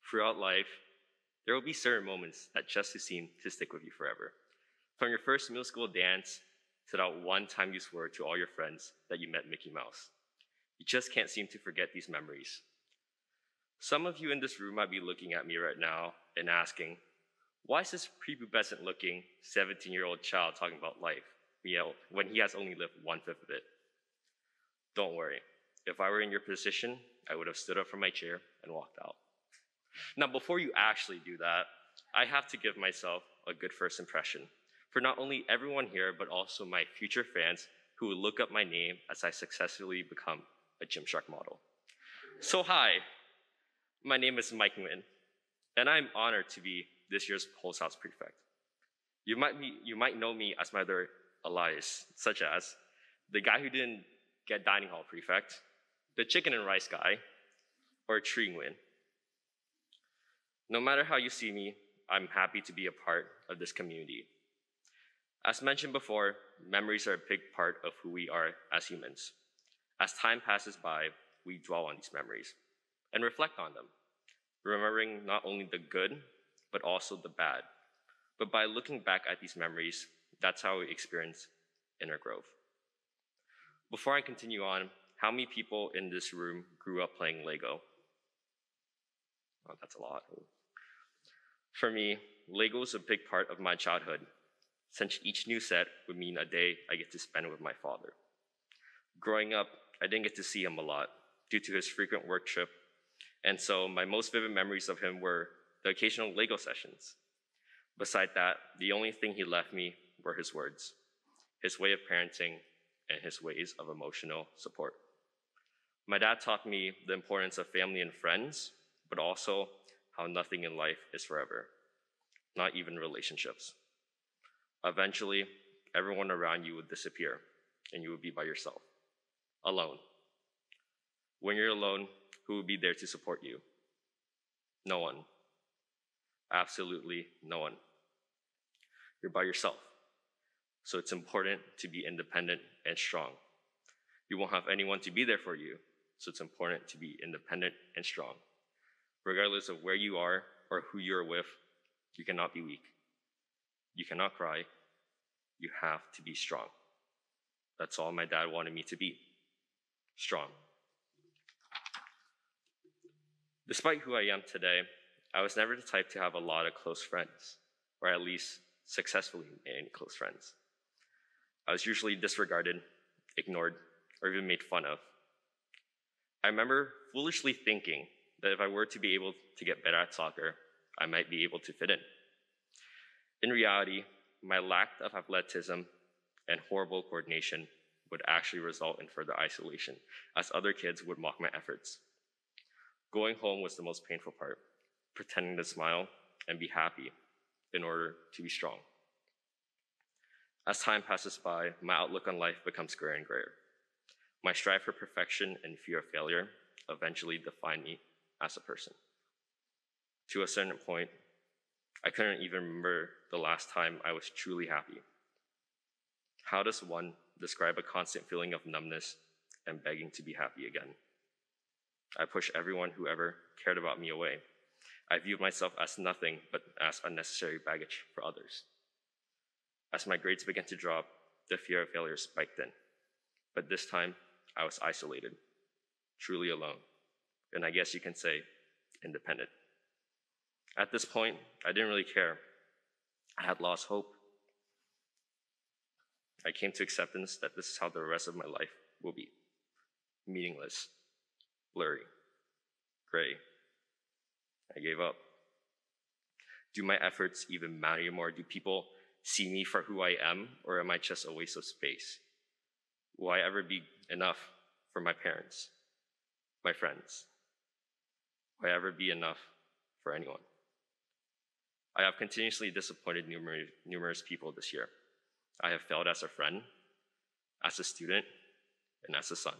Throughout life, there will be certain moments that just seem to stick with you forever. From your first middle school dance to that one time you swore to all your friends that you met Mickey Mouse. You just can't seem to forget these memories. Some of you in this room might be looking at me right now and asking, why is this prepubescent looking 17-year-old child talking about life when he has only lived 1/5 of it? Don't worry. If I were in your position, I would have stood up from my chair and walked out. Now, before you actually do that, I have to give myself a good first impression for not only everyone here, but also my future fans who will look up my name as I successfully become a Gymshark model. So hi, my name is Nguyen, and I'm honored to be this year's Pulse House Prefect. You might know me as my other Elias, such as the guy who didn't get dining hall prefect, the chicken and rice guy, or Tree Nguyen. No matter how you see me, I'm happy to be a part of this community. As mentioned before, memories are a big part of who we are as humans. As time passes by, we dwell on these memories and reflect on them, remembering not only the good, but also the bad. But by looking back at these memories, that's how we experience inner growth. Before I continue on, how many people in this room grew up playing Lego? Oh, that's a lot. For me, Lego is a big part of my childhood, since each new set would mean a day I get to spend with my father. Growing up, I didn't get to see him a lot due to his frequent work trip, and so my most vivid memories of him were the occasional Lego sessions. Beside that, the only thing he left me were his words, his way of parenting, and his ways of emotional support. My dad taught me the importance of family and friends, but also how nothing in life is forever, not even relationships. Eventually, everyone around you would disappear, and you would be by yourself, alone. When you're alone, who will be there to support you? No one. Absolutely no one. You're by yourself. So it's important to be independent and strong. You won't have anyone to be there for you, so it's important to be independent and strong. Regardless of where you are or who you're with, you cannot be weak. You cannot cry. You have to be strong. That's all my dad wanted me to be. Strong. Despite who I am today, I was never the type to have a lot of close friends, or at least successfully made close friends. I was usually disregarded, ignored, or even made fun of. I remember foolishly thinking that if I were to be able to get better at soccer, I might be able to fit in. In reality, my lack of athleticism and horrible coordination would actually result in further isolation, as other kids would mock my efforts. Going home was the most painful part, pretending to smile and be happy in order to be strong. As time passes by, my outlook on life becomes grayer and grayer. My strive for perfection and fear of failure eventually define me as a person. To a certain point, I couldn't even remember the last time I was truly happy. How does one describe a constant feeling of numbness and begging to be happy again? I pushed everyone who ever cared about me away. I viewed myself as nothing but as unnecessary baggage for others. As my grades began to drop, the fear of failure spiked in. But this time, I was isolated, truly alone, and I guess you can say independent. At this point, I didn't really care. I had lost hope. I came to acceptance that this is how the rest of my life will be. Meaningless, blurry, gray. I gave up. Do my efforts even matter anymore? Do people see me for who I am, or am I just a waste of space? Will I ever be enough for my parents, my friends? Will I ever be enough for anyone? I have continuously disappointed numerous people this year. I have failed as a friend, as a student, and as a son.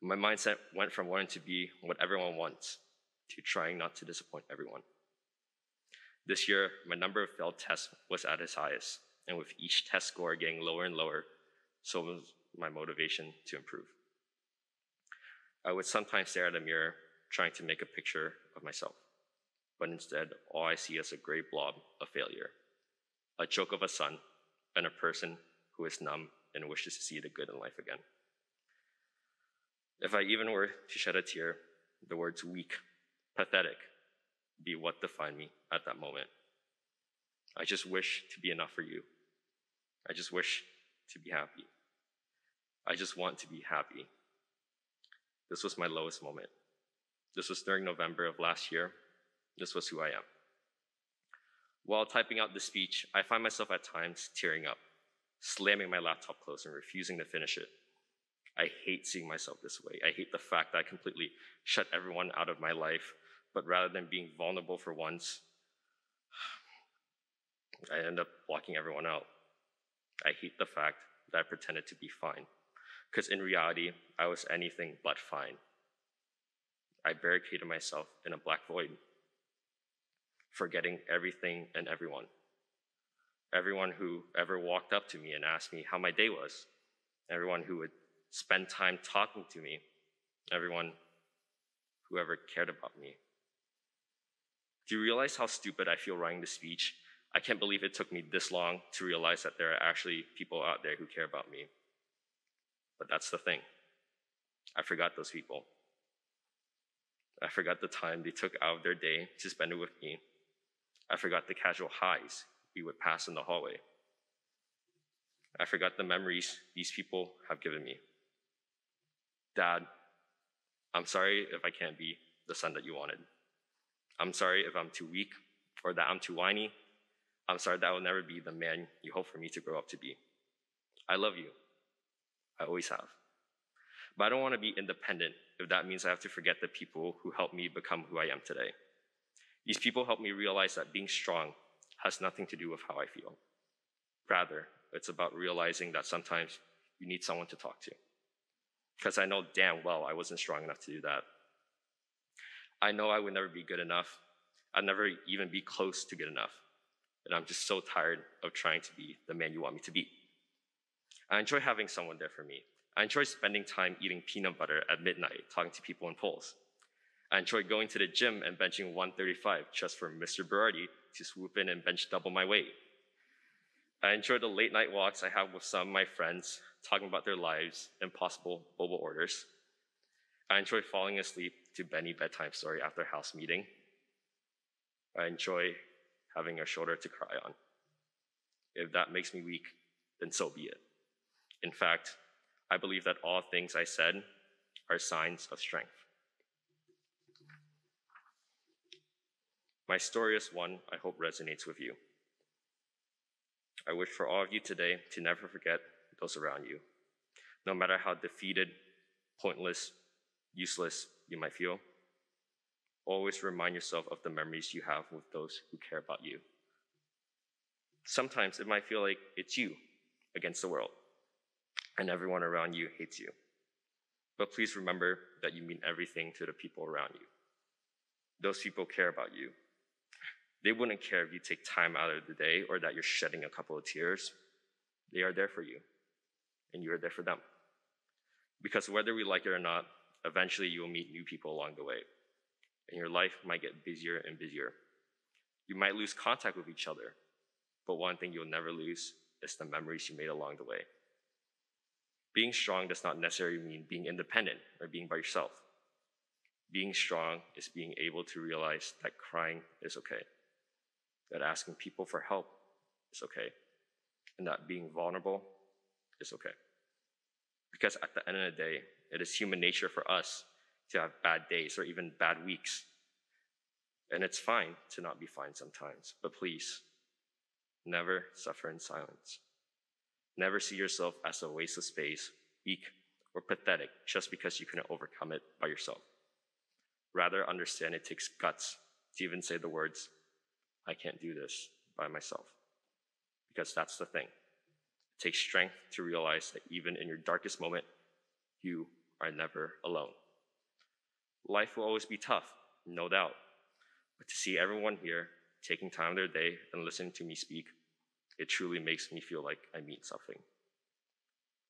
My mindset went from wanting to be what everyone wants to trying not to disappoint everyone. This year, my number of failed tests was at its highest, and with each test score getting lower and lower, so was my motivation to improve. I would sometimes stare at a mirror trying to make a picture of myself. But instead, all I see is a gray blob of failure, a joke of a son, and a person who is numb and wishes to see the good in life again. If I even were to shed a tear, the words weak, pathetic, be what defined me at that moment. I just wish to be enough for you. I just wish to be happy. I just want to be happy. This was my lowest moment. This was during November of last year. This was who I am. While typing out the speech, I find myself at times tearing up, slamming my laptop closed and refusing to finish it. I hate seeing myself this way. I hate the fact that I completely shut everyone out of my life, but rather than being vulnerable for once, I end up blocking everyone out. I hate the fact that I pretended to be fine, because in reality, I was anything but fine. I barricaded myself in a black void, forgetting everything and everyone. Everyone who ever walked up to me and asked me how my day was. Everyone who would spend time talking to me. Everyone who ever cared about me. Do you realize how stupid I feel writing this speech? I can't believe it took me this long to realize that there are actually people out there who care about me. But that's the thing. I forgot those people. I forgot the time they took out of their day to spend it with me. I forgot the casual highs we would pass in the hallway. I forgot the memories these people have given me. Dad, I'm sorry if I can't be the son that you wanted. I'm sorry if I'm too weak or that I'm too whiny. I'm sorry that I will never be the man you hope for me to grow up to be. I love you. I always have. But I don't want to be independent if that means I have to forget the people who helped me become who I am today. These people helped me realize that being strong has nothing to do with how I feel. Rather, it's about realizing that sometimes you need someone to talk to. Because I know damn well I wasn't strong enough to do that. I know I would never be good enough. I'd never even be close to good enough. And I'm just so tired of trying to be the man you want me to be. I enjoy having someone there for me. I enjoy spending time eating peanut butter at midnight, talking to people in polls. I enjoy going to the gym and benching 135 just for Mr. Berardi to swoop in and bench double my weight. I enjoy the late night walks I have with some of my friends, talking about their lives and possible boba orders. I enjoy falling asleep to Benny bedtime story after house meeting. I enjoy having a shoulder to cry on. If that makes me weak, then so be it. In fact, I believe that all things I said are signs of strength. My story is one I hope resonates with you. I wish for all of you today to never forget those around you. No matter how defeated, pointless, useless you might feel, always remind yourself of the memories you have with those who care about you. Sometimes it might feel like it's you against the world, and everyone around you hates you. But please remember that you mean everything to the people around you. Those people care about you. They wouldn't care if you take time out of the day or that you're shedding a couple of tears. They are there for you, and you are there for them. Because whether we like it or not, eventually you will meet new people along the way, and your life might get busier and busier. You might lose contact with each other, but one thing you'll never lose is the memories you made along the way. Being strong does not necessarily mean being independent or being by yourself. Being strong is being able to realize that crying is okay, that asking people for help is okay, and that being vulnerable is okay. Because at the end of the day, it is human nature for us to have bad days or even bad weeks. And it's fine to not be fine sometimes, but please, never suffer in silence. Never see yourself as a waste of space, weak, or pathetic just because you couldn't overcome it by yourself. Rather, understand it takes guts to even say the words, I can't do this by myself. Because that's the thing. It takes strength to realize that even in your darkest moment, you are never alone. Life will always be tough, no doubt. But to see everyone here taking time of their day and listening to me speak, it truly makes me feel like I mean something.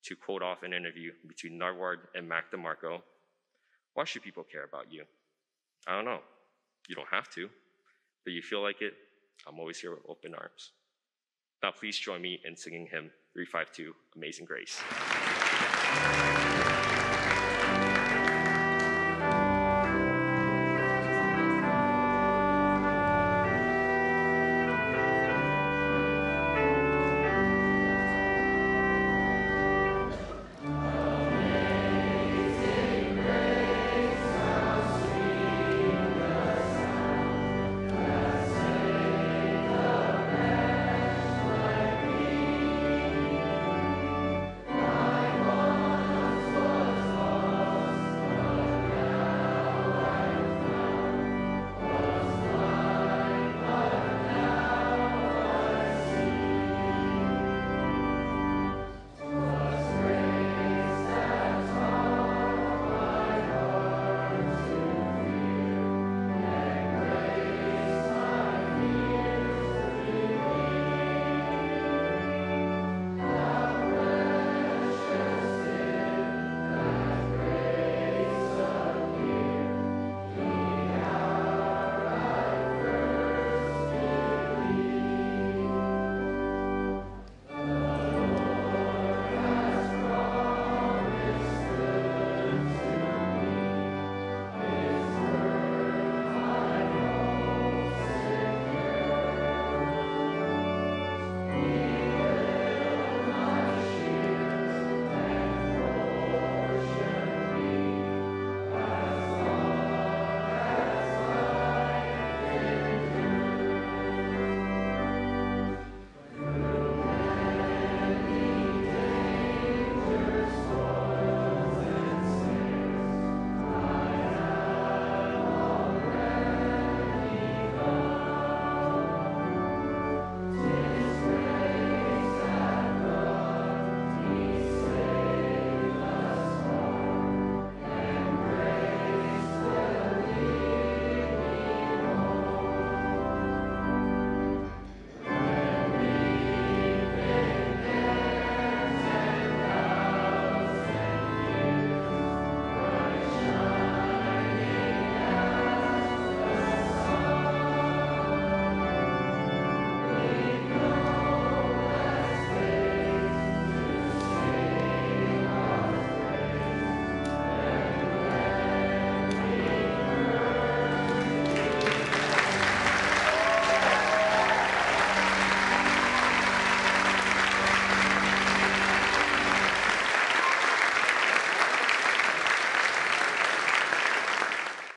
To quote off an interview between Narwhal and Mac DeMarco, why should people care about you? I don't know. You don't have to, but you feel like it, I'm always here with open arms. Now please join me in singing hymn 352, Amazing Grace.